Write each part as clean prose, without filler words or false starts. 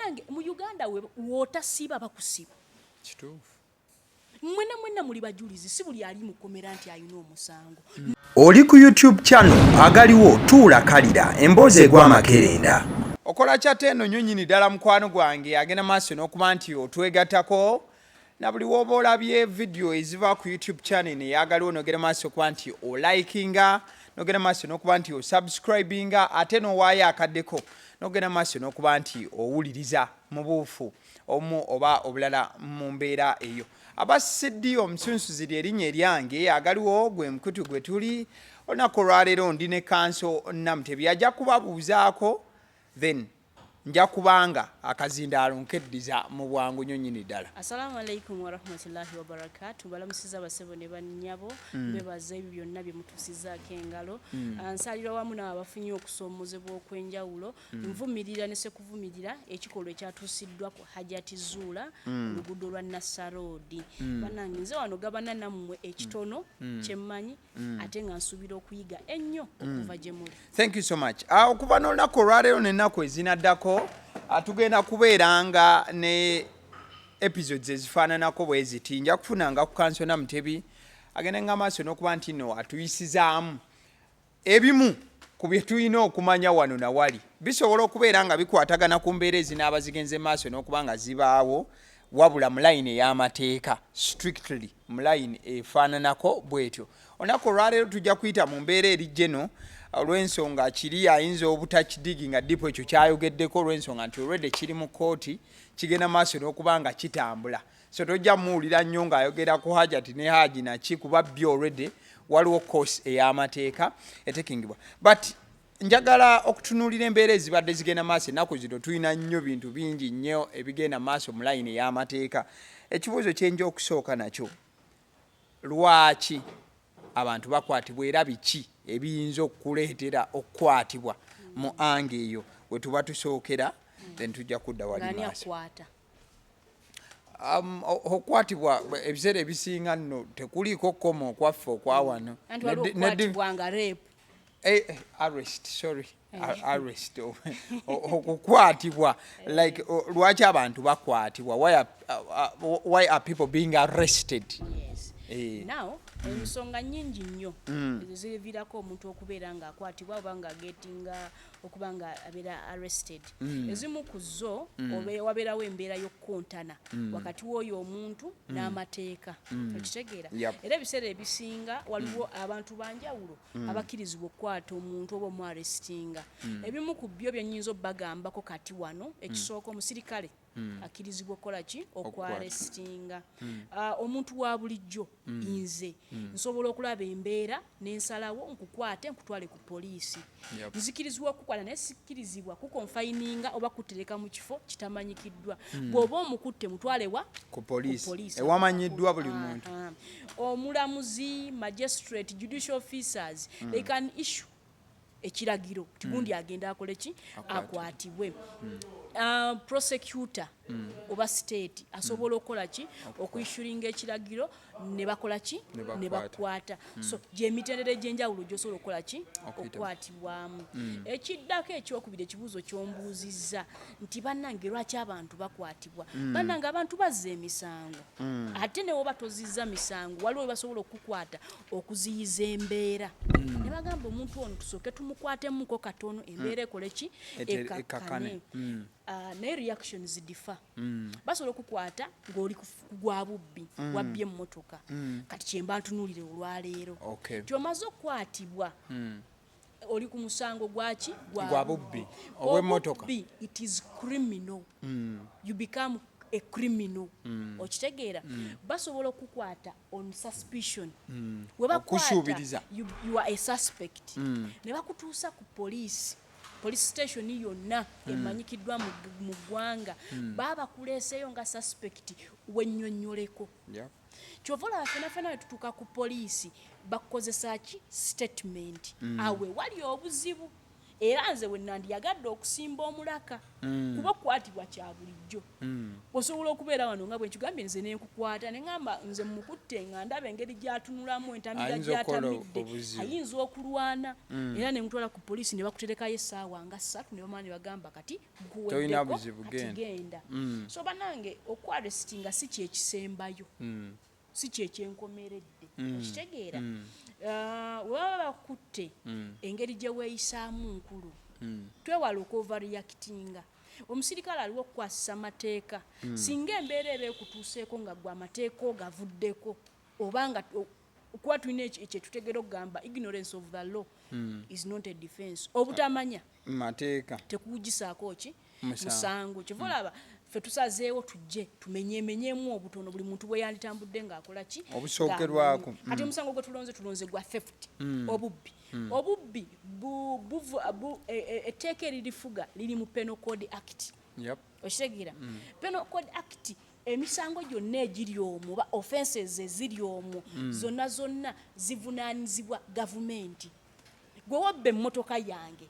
Banange mu Uganda wotasiba bakusiba. Kituufu. Mwena muli bajulizi si buli ali mukomera nti ayina omusango. Oli ku YouTube channel agaliwo tuula kalira emboozi egw'amakerenda. Okola kyate eno nnyo nnyini ddala mukwano gwange agenda maaso n'okuba nti otwegattako na buli w'oba olabye video eziva ku YouTube channel eyagaliwo n'ogenda maaso okuba nti olikinga n'ogenda maaso n'okuba nti osubscribinga ate n'owaayo akaddeko n'ogenda maaso n'okuba nti owuliriza mu buufu omu oba obulala mu mbeera eyo. Abasiddi omusunsuzi erinnya eryange agaliwo gwe mukutu gwe tuli olunaku olwaleero ndi ne Counsel Namutebi ajja kubabuuzaako then nja kubanga akazindaalo nkeddiza mu bwangu nnyo nnyini ddala. Assalamu alaikum wa rahmatullahi wa barakatuh. Balamusiza basebo ne bannyabo bebaza ebyo byonna bye mutusizaako engalo. Nsalira wamu n'abafunye okusoomozebwa okw'enjawulo nvumirira ne sekuvumirira ekikolwa ekyatuusiddwa ku Hajati Zuula oluguudo lwa Nassaroodi. Bannange nze wano gabana nammwe ekitono kyemmanyi ate nga nsuubira okuyiga ennyo okuva gye muli. Thank you so much. Okuva n'olunaku olwaleero n'ennaku ezinaddako tugenda kubeeranga ne episodes ezifaananako bwe ziti nja kufunanga ku Counsel Namutebi agenda nga maaso n'okuba nti no atuyisizaamu ebimu ku bye tulina okumanya wano na wali bisobola okubeera nga bikwatagana ku mbeera ezinaaba zigenze maaso n'okuba nga zibaawo wabula mu layini ey'amateeka strictly mu layini efaananako bwetyo. Olunaku olwaleero tujja kuyita mu mbeera eri geno olw'ensonga kiri ayinza obutakidigi nga ddipo ekyo kyayogeddeko olw'ensonga nti olwedde kiri mu kooti kigenda maaso n'okuba nga kitambula. So tojja muwulira nnyo ng'ayogera ku Hajati ne Haji naki kuba byo olwedde waliwo course ey'amateeka etekingibwa. But njagala okutunuulira embeera ezibadde zigenda maaso ennaku zino tulina nnyo bintu bingi nnyo ebigenda maaso mu layini ey'amateeka. Ekibuuzo kyenja okusooka nakyo lwaki abantu bakwatibwa era biki ebiyinza okuleetera okukwatibwa mu ange eyo we tuba tusookera then tujja kudda wali maaso. Okukwatibwa ebiseera ebisinga nno tekuliiko kkomo okwaffe okwa wano. Arrest okukwatibwa like lwaki abantu bakwatibwa why are people being arrested? Now ensonga nnyingi nnyo ezivirako omuntu okubeera ng'akwatibwa oba ng'agetinga okuba nga abeera arrested. Ezimu ku zo wabeerawo embeera y'okkontana wakati w'oyo omuntu n'amateeka. Okitegeera? Era ebiseera ebisinga waliwo abantu banjawulo abakkirizibwa okukwata omuntu oba omuarestinga. Ebimu ku byo bye nnyinza obbagambako kati wano ekisooka omusirikale akkirizibwa okukola ki? Okwarestinga. Omuntu wa bulijjo nze nsobola okulaba embeera n'ensalawo nkukwate nkutwale ku poliisi. Nzikirizibwa okukwata naye sikkirizibwa kukonfayininga oba kutereka mu kifo kitamanyikiddwa. Bw'oba omukutte mutwalewa ku poliisi ewamanyiddwa buli muntu. Omulamuzi, magistrate, judicial officers they can issue ekiragiro tigundi agenda akole ki? Akwatibwe. Prosecutor oba state asobola okukola ki? Okuyishuringa ekiragiro ne bakola ki? Ne bakwata. So gyemitendera egy'enjawulo gy'osobola okukola ki? Okukwatibwamu. Ekiddako ekyokubiri ekibuuzo ky'ombuuzizza nti bannange lwaki abantu bakwatibwa? Bannange abantu bazza emisango ate ne woba tozizza misango waliwo basobola okukwata okuziyiza embeera ne bagamba omuntu ono tusooke tumukwatemu katono embeera ekole ki? Ekakkane. Naye reactions differ. Basobola okukwata ng'oli gwa bubbi wabbye emmotoka. Kati kyemba ntunuulire olwaleero tyomaze okukwatibwa oli ku musango gwaki? Gwa bubbi ow'emmotoka. It is criminal. You become a criminal. Okitegeera? Basobola okukwata on suspicion. We bakwata you are a suspect. Ne bakutuusa ku police station yonna emanyikiddwa mu ggwanga baba kuleeseyo nga suspect wennyonnyoleko. Kyova olaba fenafena we tutuuka ku poliisi bakukozesa ki? Statement. Awe wali obuzibu era nze we nandiyagadde okusimba omulaka kuba okukwatibwa kya bulijjo osobola okubeera wano nga bwe nkigambye nze nenkukwata ne ŋŋamba nze mukutte nga ndaba engeri gy'atunulamu entamiga gy'atamidde ayinza okulwana era ne mutwala ku poliisi ne bakuterekayo essaawa nga 3 ne bamala ne bagamba kati guweddeko kati genda so banange okwaresitinga si kyekisembayo si kyekyenkomeredde okitegeera webaba bakutte engeri gye weeyisaamu nkulu twewala okuoverreactinga omusirikale aliwo okukwasisa amateeka singa embeera eba ekutuuseeko nga gwe amateeka ogavuddeko obanga kuba tulina ekyetutegera okugamba ignorance of the law is not a defense obutamanya mateeka tekugisaako ki musango kyeva olaba ffe tusazeewo tujje tumenyeemenyeemu obutono buli muntu bwe yanditambudde ng'akola ki obusookerwako kati omusango gwe tulonze gwa theft obubbi etteeka eririfuga liri mu penal code act okitegeera penal code act emisango gyonna egiri omwo oba offences eziri omwo zonna zivunaanyizibwa gavumenti gwe wabba emmotoka yange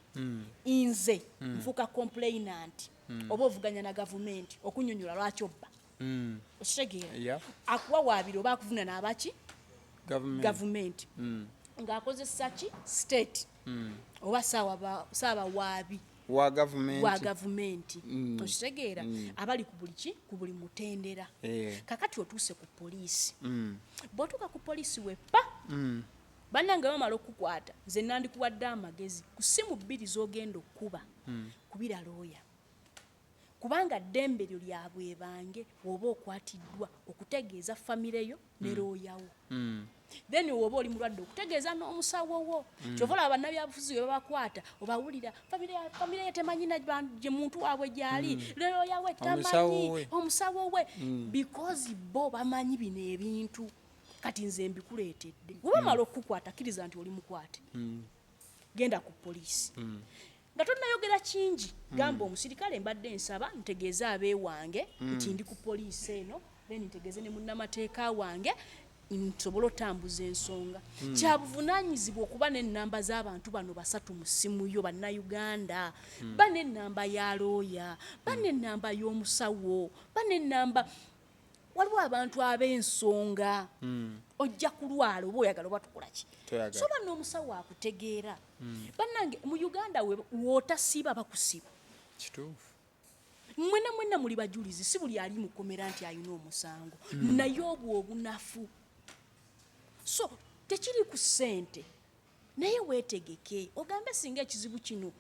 nze nfuuka complainant oba ovuganya na gavumenti okunyonyola lwaki obba okitegeera akuwa waabiri oba akuvunana abaki gavumenti ng'akozesa ki state oba saaba waabi wa gavumenti okitegeera abali ku buli mutendera kakati otuuse ku poliisi bw'otuuka ku poliisi weppa bannange bamala okukwata nze nandikuwadde amagezi ku ssimu 2 z'ogenda okkuba kubira looya kubanga ddembe lyo lya bwebange oba okwatiddwa okutegeeza famire yo ne looyawo then oba oli mulwadde okutegeeza n'omusawo wo kyova olaba bannabyabufuzi bwe babakwata obawulira famire ye temanyina gye muntu waabwe gy'ali looya we tamanyi omusawo we because bo bamanyi bino ebintu kati nze mbikuleetedde bwe bamala okukukwata kkiriza nti oli mukwate genda ku poliisi nga tonnayogera kingi gamba omusirikale mbadde nsaba ntegeeza abeewange nti ndi ku poliisi eno then ntegeeze ne munnamateeka wange nsobola otambuza ensonga kyabuvunaanyizibwa okuba n'ennamba z'abantu bano 3 mu ssimu yo bannayuganda ba n'ennamba ya looya ba n'ennamba y'omusawo ba n'ennamba waliwo abantu ab'ensonga ojja kulwala oba oyagala oba tukola ki so bano omusawo akutegeera bannange mu uganda wootasiiba bakusiba kituufu mwena muli bajulizi si buli ali mukomera nti ayina omusango naye obwo obunafu so tekiri ku ssente naye weetegeke ogambe singa ekizibu kino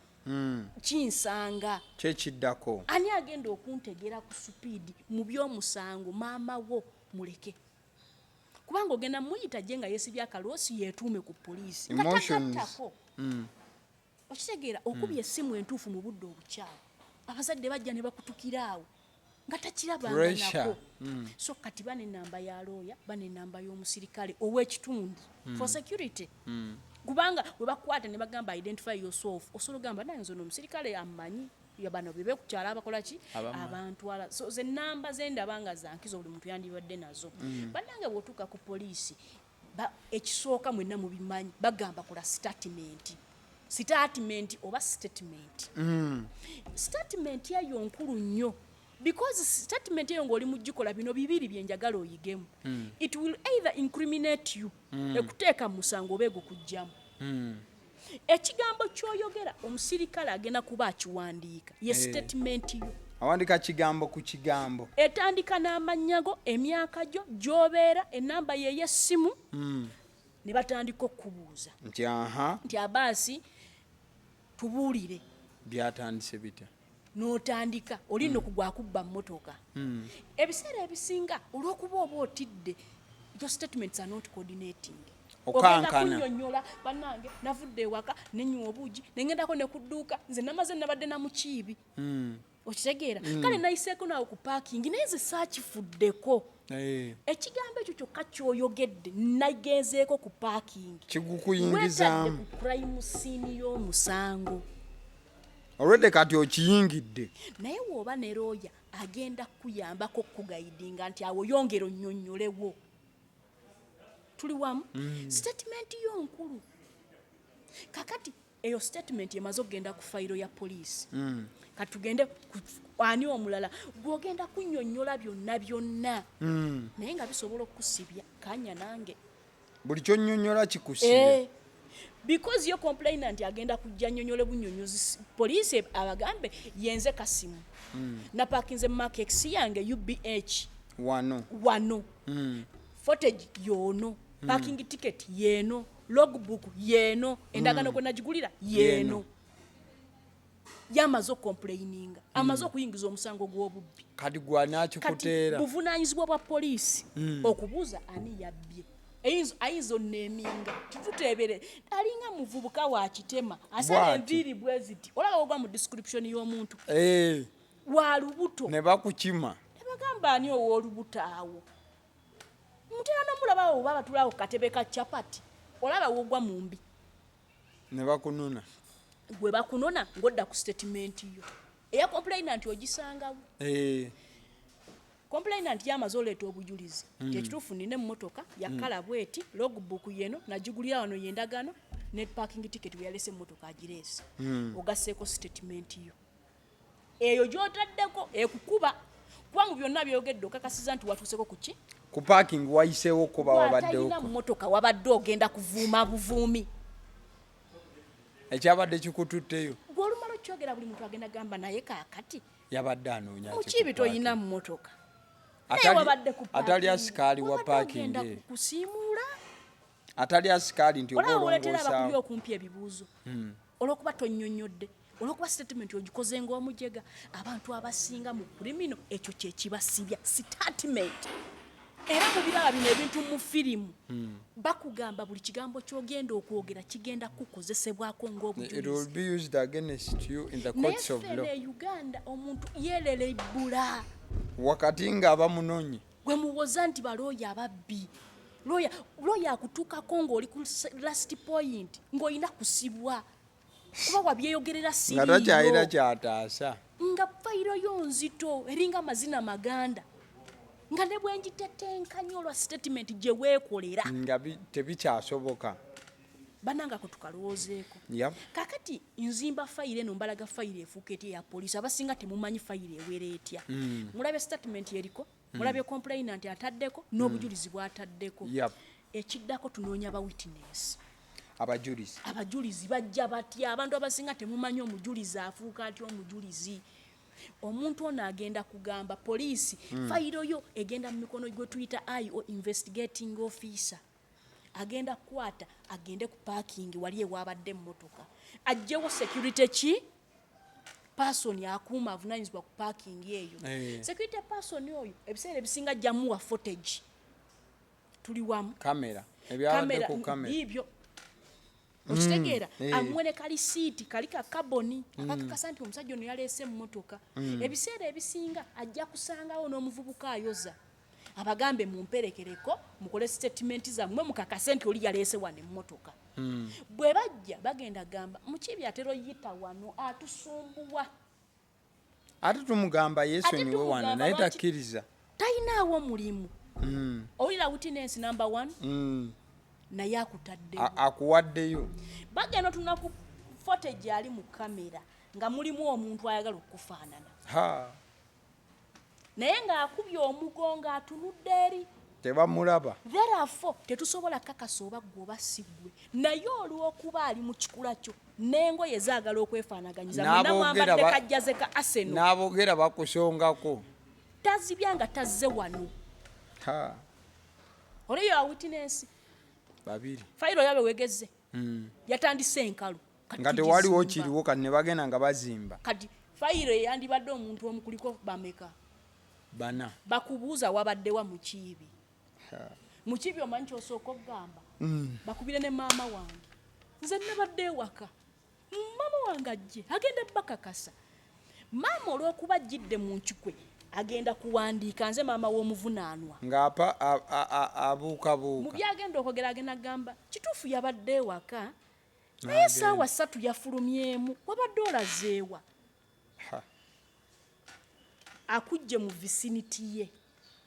kinsanga kyekiddako ani agenda okuntegera ku supiidi mu by'omusango maama wo muleke kubanga ogenda muyita gye nga yeesibye akaloosi yeetuume ku poliisi nga takattako okitegeera okubya essimu entuufu mu budde obukyawe abazadde bajja ne bakutukiraawo nga takirabanga nako so kati ba n'ennamba ya looya ba n'ennamba y'omusirikale ow'ekitundu for security kubanga bwe bakwata ne bagamba identify yourself osobola ogamba naye nze omusirikale amanyi bano bebe kukyala abakola ki abantwala so ze nnamba zendaba nga zankizo buli muntu yandibadde nazo bannange bw'otuuka ku poliisi ekisooka mwenna mubimanyi bagamba kola statement oba statement statement eyo nkulu nnyo because statement eyo ng'oli mugikola bino 2 byenjagala oyigemu it will either incriminate you ekuteeka mu musango oba egukugjamu ekigambo ky'oyogera omusirikale agenda kuba akiwandiika ye statement yo awandika kigambo ku kigambo etandika n'amannya go emyaka gyo gy'obeera ennamba ye y'essimu ne batandika okubuuza nti abaasi tubuulire byatandise bita n'otandika oli nno kugwa kubba mmotoka ebiseera ebisinga olw'okuba oba otidde your statements are not coordinating okankana kunyonyola bannange navudde ewaka nenywa obuugi nengendako ne ku dduuka nze namaze nabadde na mukiibi okitegeera kale nayiseeko naawe ku paakingi naye ze saakifuddeko ekigambo ekyo kyokka kyoyogedde nagenzeeko ku paakingi kigukuyingizaamu ku crime scene y'omusango olwedde kati okiyingidde naye wooba ne looya agenda kuyambako kugayidinga nti awo yongera onnyonnyolewo tuli wamu statement yo nkulu kakati eyo statement emaze okugenda ku fayiro ya poliisi katugende ani omulala gwogenda kunnyonnyola byonna naye nga bisobola okukusibya kanya nange buli kyonnyonnyola kikusibya because yo complainant agenda kujja nnyonnyole bunnyonnyozi poliisi abagambe yenze kasimu napakinze makex yange UBH wano footage yono parking ticket yeno logbook yeno endagano gwe nagigulira yeno yamaze okomplaininga amaze okuyingiza omusango gw'obubbi kati gwanakikuteera buvunaanyizibwa bwa poliisi okubuuza ani yabbye ayinza onneeminga tituteebere alinga muvubuka wa kitema asala enviiri bwe ziti olaba ogwa mu description y'omuntu wa lubuto ne bakukima ne bagamba ani ow'olubuto awo mutera nomulabawo oba batulawo katebe ka chapati olaba wogwa mu mbi ne bakunona gwe bakunona ng'odda ku statement yo eya complainant ogisangawo complainant yamaze oleeta obujulizi kyekituufu nina emmotoka yakala bweti logbook yeno nagigulira wano yendagano ne parking ticket yalese emmotoka agireese ogasseeko statement yo eyo gy'otaddeko ekukuba kuba mu byonna byogedde okakasiza nti watuuseko ku ki ku parking wayiseewo kuba wabaddewo ku mmotoka wabadde ogenda kuvuuma buvuumi ekyabadde kikututteyo gw'olumala okyogera buli muntu agenda gamba naye kaakati yabadde anoonya mukibi toyina mmotoka atali asikaali wa parking kusiimuula atali asikaali nti oba olwoleetera abakubi okumpi ebibuuzo olw'okuba tonnyonnyodde olw'okuba statement ogikoze ng'omujega abantu abasinga mu kulimino ekyo kyekibasibya statement era mu biraba bino ebintu mu firimu bakugamba buli kigambo ky'ogenda okwogera kigenda kukozesebwako ng'obujulizi naye Uganda omuntu yeerera ebbula wakati ng'abamunonye gwe muwoza nti balooya ababbi looya akutuukako ng'oli ku last point ng'olina kusibwa kuba wabyeyogerera nga takyayira kyataasa nga fayiro yo nzito eringa amazina maganda nga ne bwengitetenkanya olwa statement gye weekolera nga tebikyasoboka banangako tukalowoozeeko kakati nzimba fayiro eno mbalaga fayiro efuuka etya eya poliisi abasinga temumanyi fayiro eweera etya mulabe statement eriko mulabe complainant ataddeko n'obujulizi bw'ataddeko ekiddako tunoonya ba witness abajulizi bajja batya abantu abasinga temumanyi omujulizi afuuka atya omujulizi omuntu ono agenda kugamba poliisi fayiro yo egenda mu mikono gwe tuyita IO investigating officer agenda kukwata agende ku parking wali ewabadde emmotoka ajjewo security ki person akuuma avunaanyizibwa ku parking eyo security person oyo ebiseera ebisinga ajjamuwa footage tuli wamu kamera ebyabadde ku kamera ibyo okitegeera amuwe ne kalisiiti kali ka kaboni akakakasa nti omusajja ono yaleese emmotoka ebiseera ebisinga ajja kusangawo n'omuvubuka ayoza abagambe mumperekereko mukole statement zammwe mukakase nti oli yaleese wano emmotoka bwe bajja bagenda gamba mukibi atera oyita wano atusumbuwa ate tumugamba yeesonyiwe wano naye takkiriza talinaawo mulimu owulira witness number 1 naye akutaddeyo akuwaddeyo bagenda tunaku footage ali mu kamera nga mulimu omuntu ayagala okufaanana naye ng'akubye omugongo atunudde eri tebamulaba therefore tetusobola kakasa oba gwe oba si gwe naye olw'okuba ali mu kikula kyo n'engoye zaagala okwefaanaganyiza munamwambadde kajjaze ka Arsenal n'aboogera bakusongako tazibya nga tazze wano oleyo awitness babiri fayiro yabe wegeze yatandise enkalu nga tewaliwo kiriwo kati ne bagenda nga bazimba kati fayiro eyandibadde omuntu omu kuliko bameka bana bakubuuza wabaddewa mukiibi mukiibi omanyi kyosooka okugamba bakubire ne maama wange nze nabadde ewaka maama wange ajje agenda bakakasa maama olw'okuba ajjidde mu nkikwe agenda kuwandiika nze maama w'omuvunaanwa ng'apa abuukabuuka mu byagenda okwogera agenda gamba kituufu yabadde ewaka naye essaawa 3 yafulumyemu wabadde olazeewa akujje mu vicinity ye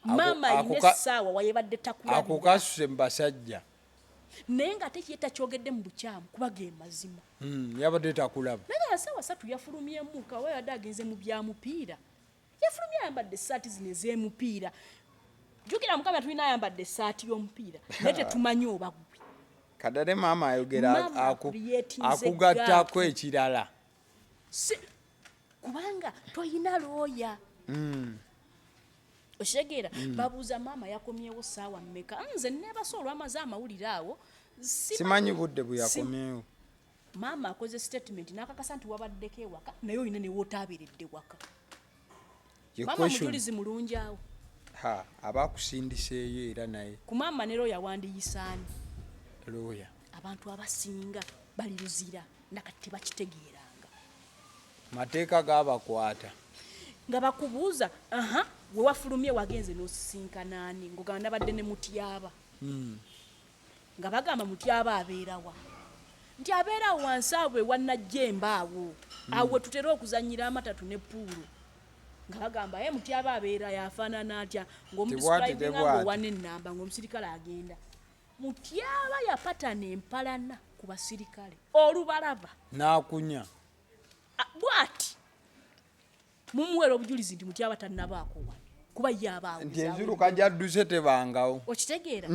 maama alina essaawa wayebadde takula akukasuse mu basajja naye nga tekiyeta kyogedde mu bukyamu kuba ge mazima yabadde takulaba naye sawa 3 yafulumyemu kawa yadde agenze mu bya mupiira yafulumye ayambadde essaati zino ez'emupiira jjukira mukama tulina ayambadde essaati y'omupiira naye tetumanyi oba gwe kadade maama ayogera akugattako ekirala kubanga toyina looya okitegeera babuuza maama yakomyewo saawa mmeka nze neebasa olwamaze amawulire awo simanyi budde bwe yakomyewo maama akoze statement n'akakasa nti wabaddeko ewaka naye olina ne wotaaberedde waka maama mujulizi mulungi awo abakusindiseeyo era naye ku maama ne looya wandiyisaani looya abantu abasinga bali luzira nakati tebakitegeeranga mateeka gabakwata nga bakubuuza we wafulumye wagenze n'osisinkanaani ng'ogamba nabadde ne mutyaba nga bagamba mutyaba abeerawa nti abeerawo wansi awo ewannajjemba awo tutera okuzannyira amatatu ne puulu nga bagamba ye mutyaba abeera yafaanana atya ng'omudescribinga ng'owana ennamba ng'omusirikale agenda mutyaba yapatana empalana ku basirikale olubalaba n'akunya bw'ati mumuwera obujulizi nti mutyaba tannabaako wano kuba yabaawo nti enziruka gyadduse tebangawo okitegeera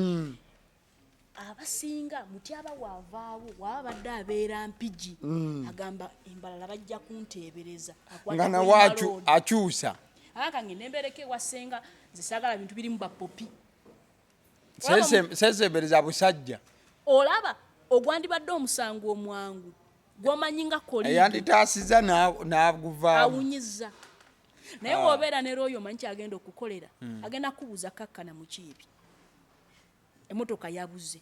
abasinga mutyaba waavaawo waba badde abeera mpigi agamba embalala bajja kunteebereza nga nawe akyusa akange nembereko ewasenga zisaagala bintu birimu bapopi sesebereza busajja olaba ogwandibadde omusango omwangu gwomanyi nga koliido eyanditaasiza n'aguvaamu awunyiza naye wobeera ne looyo omanyi kyagenda okukolera agenda kubuuza kakkana mukiibi emotoka yabuze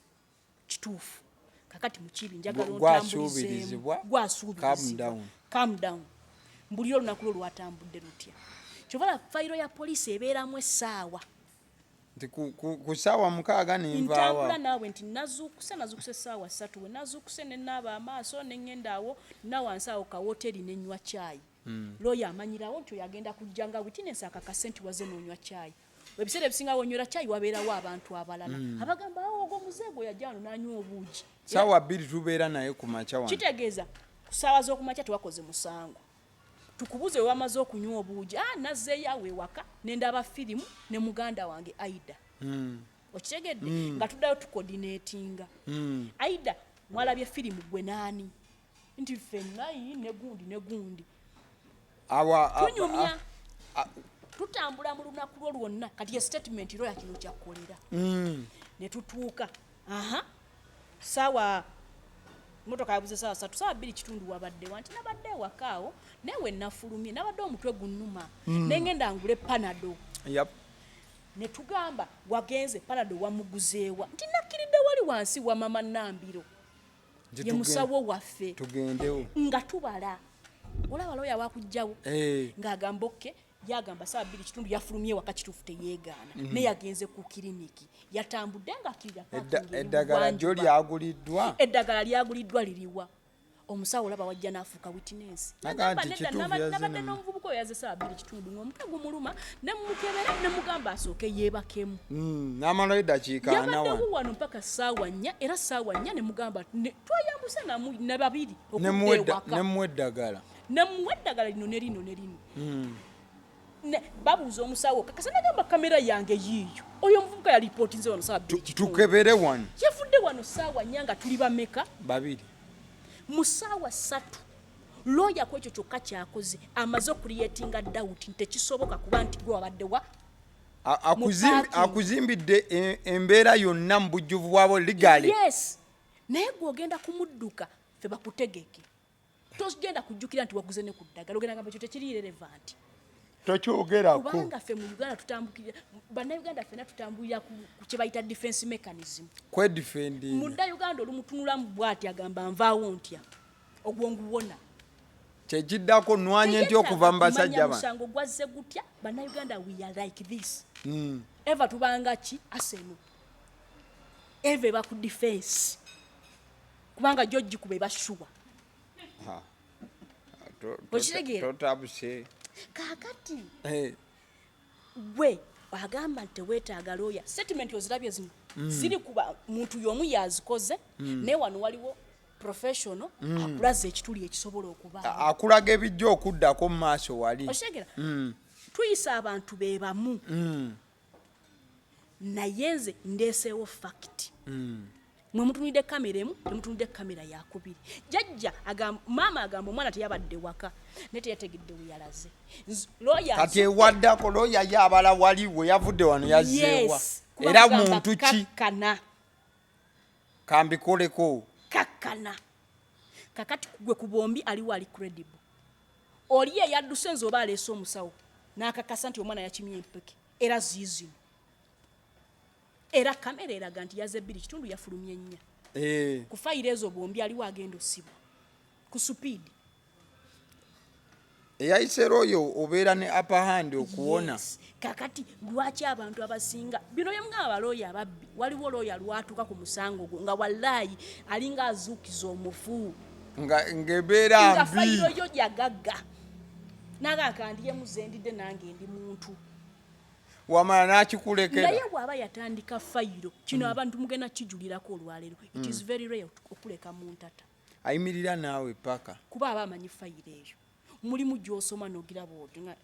kituufu kakati mukiibi njagala gwasuubirizibwa calm down mbuli olunaku lwo lwatambudde lutya kyovala fayiro ya poliisi ebeeramu essaawa nti ku ssaawa 6 nenvaawa ntambula naawe nti nazuukuse essaawa 3 we nazuukuse ne naaba amaaso ne ŋŋenda awo nawansi awo ka woteri ne nywa caayi looyo amanyirawo nti oyo agenda kujja nga witness akakase nti waze n'onywa caayi ebiseera ebisinga wonywera caayi wabeerawo abantu abalala abagamba awo ogwo muzeego yajja wano n'anywa obuugi ssaawa 2 tubeera naye ku makya wano kitegeeza ku ssaawa z'okumakya tewakoze musango tukubuze wamaze okunywa obuugi nazzeeyo awo ewaka nendaba firimu ne muganda wange Aida okitegedde nga tuddayo tukodinatinga Aida mwalabye firimu gwe naani nti fennayi negundi tunyumya tutambula mu lunaku lwo lwonna kati ye statement looya kino kyakkolera ne tutuuka saawa motoka yabuze saawa 3 saawa 2 kitundu wabadde wanti nabadde wakaawo newe nafulumye nabadde omutwe gunnuma nengenda ngule panado ne tugamba wagenze panado wamuguzeewa nti nakkiridde wali wansi wa mama Nambiro ye musawo waffe tugendewo nga tubala olaba looya wakujjawo ng'agamba okke yagamba saawa 2 kitundu yafulumye waka kituufu teyeegaana naye yagenze ku kiriniki yatambudde nga akkirira eddagala lyo lyaguliddwa eddagala lyaguliddwa liriwa omusawo olaba wajja n'afuuka witness nabadde n'omuvubuka oyo yaze saawa 2 kitundu ng'omutwe gumuluma ne mumukebera ne mugamba asooke yeebakemu n'amalayo eddakiika 4 yabaddewo wano mpaka saawa 4 era saawa 4 ne mugamba tweyambuse ne babiri nemuwa eddagala lino ne lino babuuza omusawo kakasa nagamba kamera yange yiiyo oyo omuvubuka yalipootinze wano saawa 2 tukebere wano yavudde wano saawa 4 nga tuli bameka babiri mu saawa 3 looya ku ekyo kyokka kyakoze amaze okuliyetinga dawuti tekisoboka kuba nti gwe wabaddewa akuzimbidde embeera yonna mu bujjuvu bwabo ligale yes naye gwogenda kumudduka fe bakutegeke togenda kujjukira nti waguze ne ku ddagala ogenda gamba ekyo tekiri relevant tokyogerako kubanga ffe mu Uganda tutambukira bannayuganda ffena tutambulira ku kye bayita defense mechanism kwedifendinga mudda Uganda olumutunulamu bw'ati agamba nvaawo ntya ogwonguwona kyekiddako nwanye nti okuva mu basajja musango gwazze gutya bannayuganda we are like this eva tubanga ki asenu eva eba ku defense kubanga jojji kube bashuwa totabuse kakati gwe agamba nti teweetaaga looya statement ozirabye zino ziri kuba muntu yomu yazikoze naye wano waliwo professional akulaza ekituli ekisobola okuba akulaga ebijja okuddako mu maaso wali oshegera tuyisa abantu be bamu naye nze ndeeseewo fact mwe mutunidde kamera emu temutunidde kamera yakubiri jajja maama agamba omwana teyabadde waka naye teyategedde we yalaze kati ewaddako looya yabala wali we yavudde wano yazzeewa era muntu ki kambikoleko kakkana kakati gwe ku bombi aliwo ali credible oli eyadduse nze oba aleese omusawo n'akakasa nti omwana yakimye empeke era ziizino era kamera eraga nti yaze 2 kitundu yafulumye 4 ku fayiro ezo bombi aliwo agenda osibwa ku speed eyayisera oyo obeera ne upper hand okuwona kakati lwaki abantu abasinga bino byemugamba balooya ababbi waliwo looya lwatuuka ku musango gwo nga wallayi alinga azuukiza omufu ng'ebeera mbi fayiro yo jagagga nagakandiye muzendidde nange ndi muntu wamala n'akikulekera naye bw'aba yatandika fayiro kino abantu mugenda kijulirako olwaleero it is very rare okuleka mu ntata ayimirira naawe paka kuba aba amanyi fayiro eyo mulimu gy'osoma n'ogiraba oti nga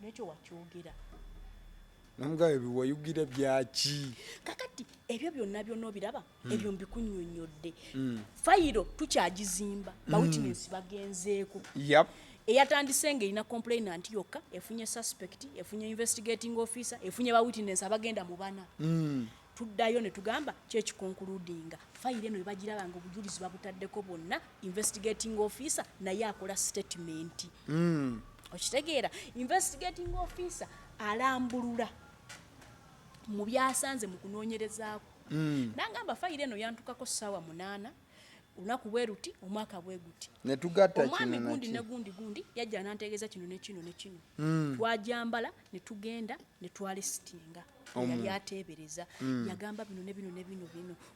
nekyo wakyogera namugabe biwayugira byaki kakati ebyo byonna byonna obiraba ebyo mbikunnyonnyodde fayiro tukyagizimba bawitness bagenzeeko eyatandise ng'erina complainant yokka efunye suspect efunye investigating officer efunye bawitness abagenda mu 4 tuddayo ne tugamba kyekikoncludinga fayiro eno ebagiraba nga obujulizi babutaddeko bonna investigating officer naye akola statement okitegeera investigating officer alambulula mu byasanze mu kunoonyerezaako nangamba fayiro eno yantukako ssaawa 8 olunaku bwe ruti omwaka bwe guti ne tugatta omwami gundi ne gundi yajja nantegeeza kino ne kino ne kino twajambala ne tugenda ne twalesitinga yali ateebereza yagamba bino ne bino ne bino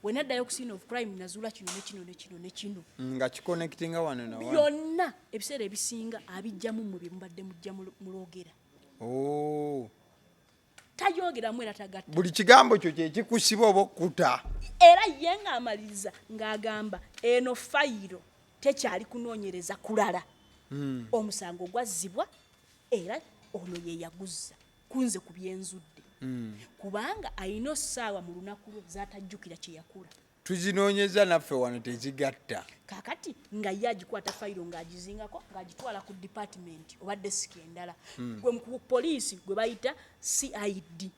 we naddayo ku scene of crime nazuula kino ne kino ne kino ne kino nga kiconnectinga wano na wano byonna ebiseera ebisinga abijjamu mwe mubadde mujja mulogera tayogeramu era tagatta buli kigambo kyo kyekikusiba oba okkuta era ye ng'amaliriza ng'agamba eno fayiro tekyali kunoonyereza kulala omusango gwazzibwa era ono ye yaguzza kunze ku byenzudde kubanga alina essaawa mu lunaku lwe z'atajjukira kye yakula tuzinoonyeza naffe wano tezigatta kakati nga ye agikwata fayiro ng'agizingako ng'agitwala ku department oba desiki endala gwe mu poliisi gwe bayita CID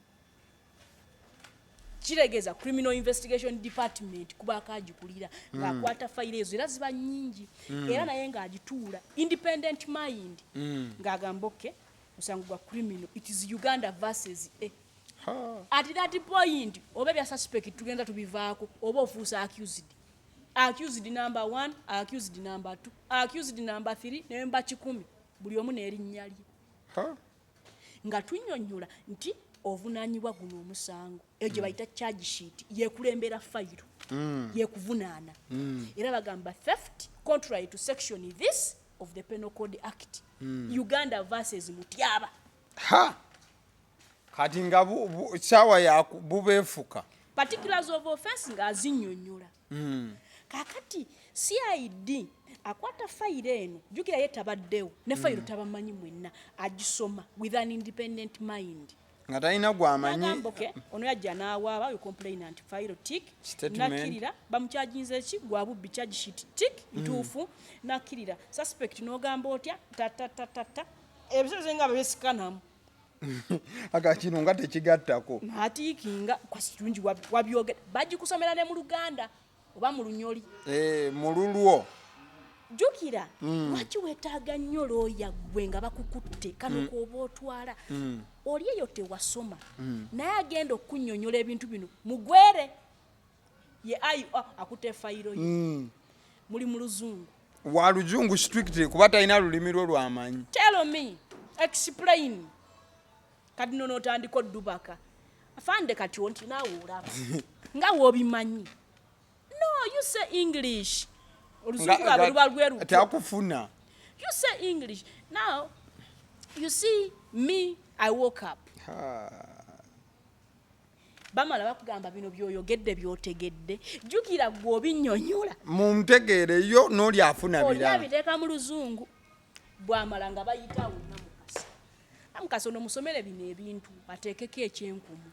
kiregeeza criminal investigation department kuba akagikulira ng'akwata fayiro ezo era ziba nnyingi era naye ng'agituula independent mind ng'agamba oke musango gwa criminal it is Uganda versus at that point oba bya suspect tugenda tubivaako oba ofuusa accused number 1 accused number 2 accused number 3 nemba 10 buli omu n'erinnya lye nga tunnyonnyola nti ovunaanyibwa guno omusango eyo gye bayita charge sheet yekulembera fayiro yekuvunaana era bagamba theft contrary to section this of the Penal Code Act Uganda versus Mutyaba kati nga saawa ya bubeefuka particulars of offense ng'azinnyonnyola kakati CID akwata fayiro eno jjukira ye tabaddewo ne fayiro tabamanyi mwenna agisoma with an independent mind nga talina gwamanyi ono yajja n'awaaba yo complainant fayiro tik nakirira bamukyajinze ki gwa bubbi charge sheet tik ntuufu nakirira suspect n'ogamba otya tatatata ebiseera nga bebesikanamu akakino nga tekigattako n'atiikinga kwasirungi wabyogera bagikusomera ne mu Luganda oba mu Lunyoli mu lulwo jjukira lwaki weetaaga nnyo looya gwe nga bakukutte kano kooba otwala oli eyo tewasoma naye agenda okunnyonnyola ebintu bino mugwere ye ayi akutte fayiro ye muli mu luzungu wa luzungu strictly kuba talina lulimi lwo lwamanyi tell me explain kati nono otandika oddubaka afande kati onti naawe olaba nga w'obimanyi no you say English oluzungu lwabe luba lweru takufuna you say English now you see me I woke up bamala bakugamba bino byoyogedde byotegedde jjukira gwe obinnyonnyola mumutegeereyo n'oli afuna birala olabiteeka mu luzungu bwamala nga bayitawo namukasa ono musomere bino ebintu ateekeko ekyenkumu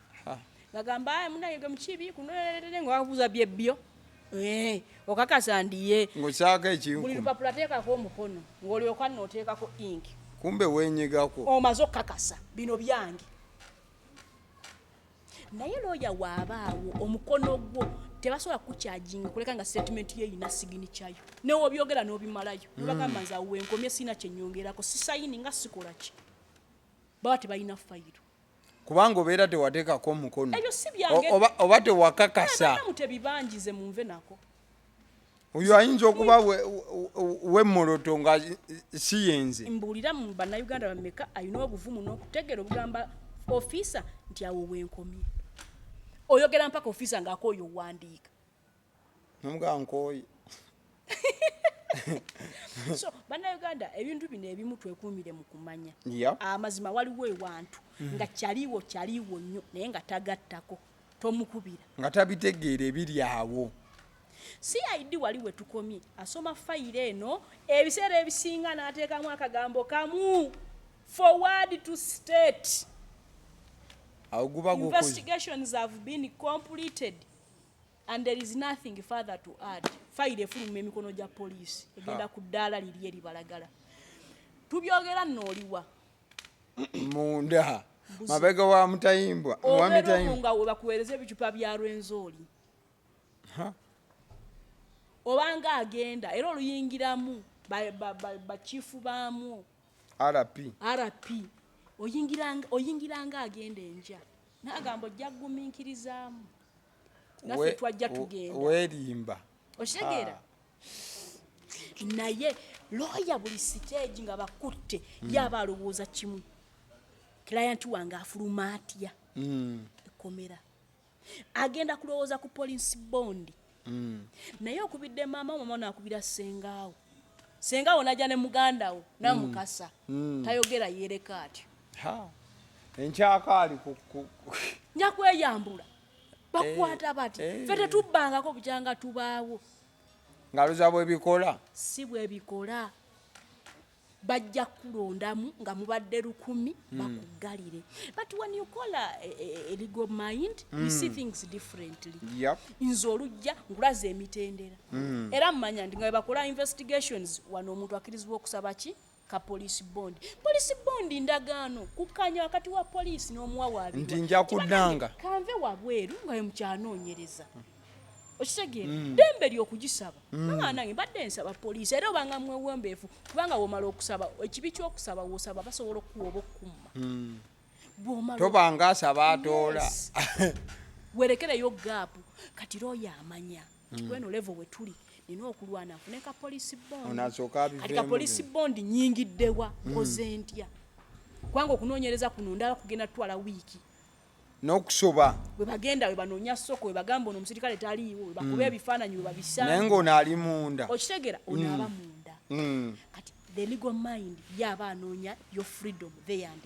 ngagamba munayege mukibi kunoerere nga wabuuza byebbyo okakasa ndiye ng'osaako ekinkumu buli lupapula ateekako omukono ng'olyoka nooteekako ink kumbe wenyigako omaze okukakasa bino byange naye looya waabaawo omukono gwo tebasobola kukyajinga kuleka nga statement ye erina sigini kyayo newobyogera n'obimalayo nobagamba nze awo wenkomye sina kyenyongerako sisayini nga sikola ki baba tebalina fayiro kubanga obeera tewateekako omukono ebyo si byange oba tewakakasa mutebibanjize munve nako oyo ayinza okuba wemmoloto nga si yenze mbuulira mu bannayuganda bameka alina obuvumu n'okutegeera obugamba ofiisa nti awo wenkomye oyogera mpaka ofiisa ng'akooyo owandiika nomugamba nkooye so bannayuganda ebintu bino ebimu twekuumire mu kumanya Yeah. amazima waliwo ewantu nga kyaliwo nnyo naye nga tagattako tomukubira nga tabitegeera ebiri awo CID wali we tukomye asoma fayiro eno ebiseera ebisinga n'ateekamu akagambo kamu forward to state awo guba investigations have been completed and there is nothing further to add fayiro efuluma emikono gya poliisi egenda ku ddaala liri eribalagala tubyogera nnooliwa munda mabega wa mutayimbwa obeera nga we bakuweereza ebicupa bya lwenzooli obanga agenda era oluyingiramu bakiifu baamu RP oyingiranga agenda enja nagamba ojja kugumiikirizaamu naffe twajja tugenda weerimba okitegeera naye looya buli siteegi nga bakutte yaba alowooza kimu client wange afuluma atya ekomera agenda kulowooza ku police bond naye okubidde mama nakubira sengaawo najja ne mugandawo namukasa tayogera yereka atyo enkyakaali nyakweyambula bakwata bati ffe tetubbangako bukyanga tubaawo ngaluza bwebikola si bwebikola bajja kulondamu nga mubadde 100 bakuggalire but when you call a legal mind you see things differently nze olujja nkulaza emitendera era mmanya ndi nga bakola investigations wano omuntu akirizibwa okusaba ki ka police bond ndagaano kukanya wakati wa police n'omuwawaabirwa nti nja kuddanga kanve wabweru nga ye mukyanoonyereza okitegeera dembe ly'okugisaba nange mbadde nsaba poliisi era obanga mwewembeefu kubanga womala okusaba ekibi ky'okusaba wosaba basobola okuwa oba okkumma tobanga asaba atoola werekereyo gaapu kati looyo amanya kweno level we tuli nina okulwana nfune ka police bond kati ka police bond nyingiddewa nkoze ntya kubanga okunoonyereza kuno ndala kugenda tutwala wiiki n'okusoba we bagenda we banoonya soko we bagamba ono omusirikale taliiwo we bakuba ebifaananyi we babisanga naye ng'ono ali munda okitegeera onaaba munda kati the legal mind yaba anoonya your freedom there and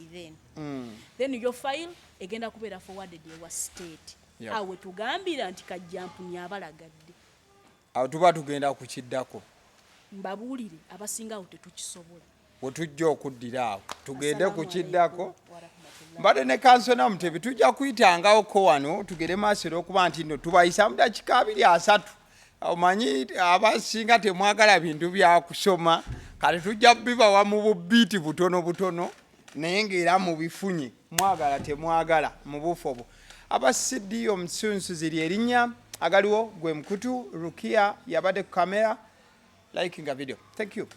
then your file egenda kubeera forwarded ewa state awe tugambira nti kajjampuni abalagadde awo tuba tugenda kukiddako mbabuulire abasingawo tetukisobola wetujja okuddira awo tugende kukiddako mbadde ne Counsel Namutebi tujja kuyitangawoko wano tugere maaso olw'okuba nti nno tubayisa mu dakiika 2-3 omanyi abasinga temwagala bintu bya kusoma kati tujja bibawa mu bubiiti butono naye ng'era mu bifunye mwagala temwagala mu bufobo abasiddi omusunsu ziri erinnya agaliwo gwe mukutu Rukia yabadde ku kamera likinga video. Thank you.